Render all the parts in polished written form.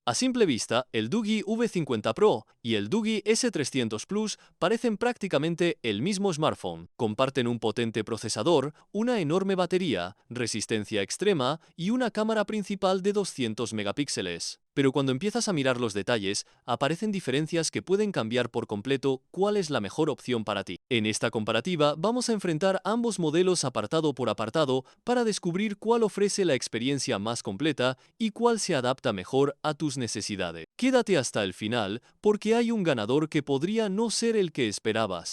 A simple vista, el Doogee V50 Pro y el Doogee S300 Plus parecen prácticamente el mismo smartphone. Comparten un potente procesador, una enorme batería, resistencia extrema y una cámara principal de 200 megapíxeles. Pero cuando empiezas a mirar los detalles, aparecen diferencias que pueden cambiar por completo cuál es la mejor opción para ti. En esta comparativa vamos a enfrentar ambos modelos apartado por apartado para descubrir cuál ofrece la experiencia más completa y cuál se adapta mejor a tus necesidades. Quédate hasta el final porque hay un ganador que podría no ser el que esperabas.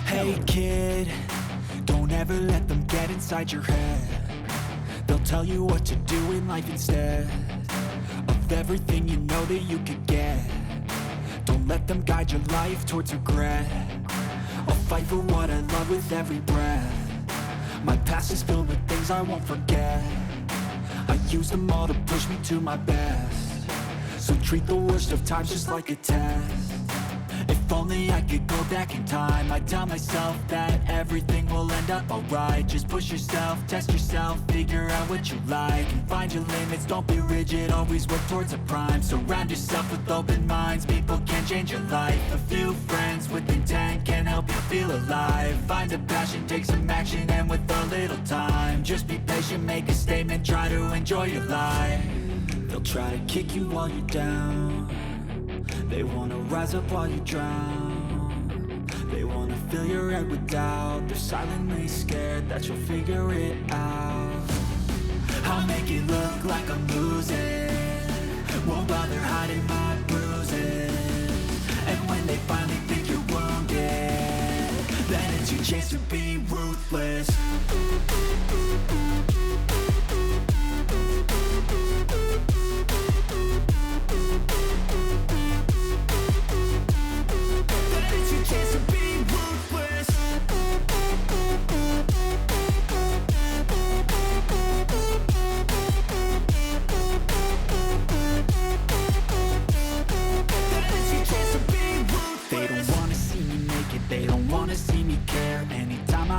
Hey kid, don't ever let them get inside your head. They'll tell you what to do in life instead of everything you know that you could get. Don't let them guide your life towards regret. I'll fight for what I love with every breath. My past is filled with things I won't forget. I use them all to push me to my best. So treat the worst of times just like a test. If only I could go back in time, I'd tell myself that everything will end up alright. Just push yourself, test yourself, figure out what you like, and find your limits, don't be rigid, always work towards a prime. Surround yourself with open minds, people can change your life. A few friends with intent can help you feel alive. Find a passion, take some action, and with a little time, just be patient, make a statement, try to enjoy your life. They'll try to kick you while you're down. They wanna rise up while you drown. They wanna fill your head with doubt. They're silently scared that you'll figure it out. I'll make it look like I'm losing. Won't bother hiding my bruises. And when they finally think you're wounded, then it's your chance to be ruthless.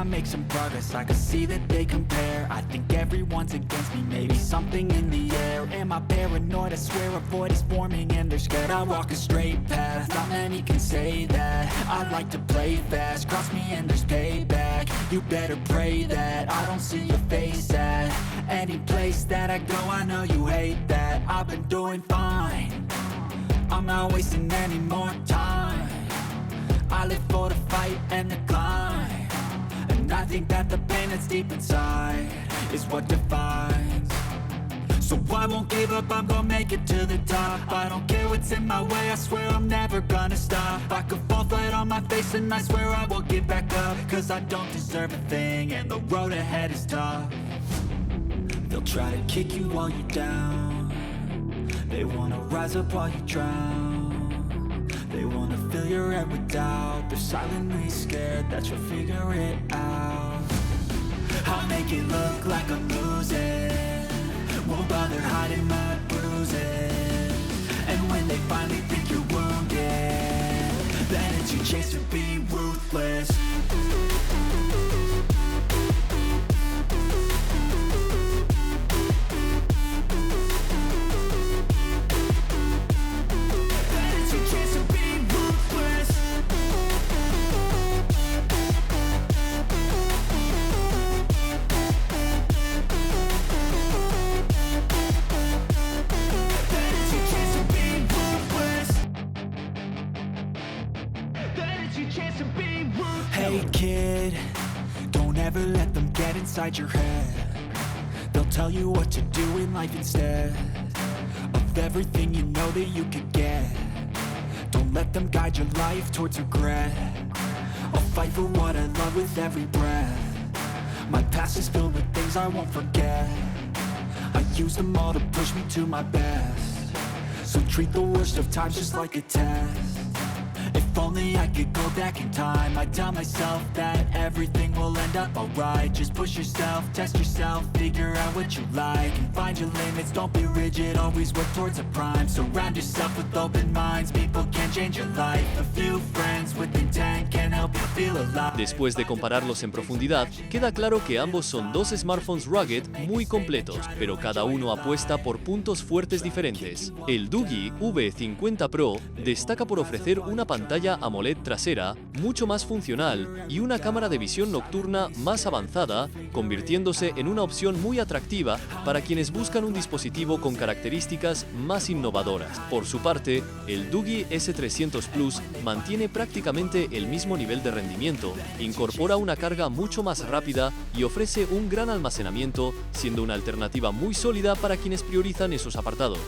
Make some progress, I can see that they compare. I think everyone's against me, maybe something in the air. Am I paranoid? I swear a void is forming and they're scared. I walk a straight path, not many can say that. I like to play fast, cross me and there's payback. You better pray that I don't see your face at any place that I go. I know you hate that. I've been doing fine, I'm not wasting any more time. I live for the fight and the climb. And I think that the pain that's deep inside is what defines. So I won't give up, I'm gonna make it to the top. I don't care what's in my way, I swear I'm never gonna stop. I could fall flat on my face and I swear I will get back up. Cause I don't deserve a thing and the road ahead is tough. They'll try to kick you while you're down. They wanna rise up while you drown. They wanna fill your head with doubt. They're silently scared that you'll figure it out. I'll make it look like I'm losing. Won't bother hiding my bruises. And when they finally think you're wounded, then it's your chance to be ruthless. Hey kid, don't ever let them get inside your head. They'll tell you what to do in life instead of everything you know that you could get. Don't let them guide your life towards regret. I'll fight for what I love with every breath. My past is filled with things I won't forget. I use them all to push me to my best. So treat the worst of times just like a test. If only I could go back in time, I'd tell myself that everything will end up alright. Just push yourself, test yourself, figure out what you like, and find your limits, don't be rigid, always work towards a prime. Surround yourself with open minds, people can change your life. A few friends with intent can help you feel alive. Después de compararlos en profundidad, queda claro que ambos son dos smartphones rugged muy completos, pero cada uno apuesta por puntos fuertes diferentes. El Doogee V50 Pro destaca por ofrecer una pantalla AMOLED trasera mucho más funcional y una cámara de visión nocturna más avanzada, convirtiéndose en una opción muy atractiva para quienes buscan un dispositivo con características más innovadoras. Por su parte, el Doogee S300 Plus mantiene prácticamente el mismo nivel de rendimiento, incorpora una carga mucho más rápida y ofrece un gran almacenamiento, siendo una alternativa muy sólida para quienes priorizan esos apartados.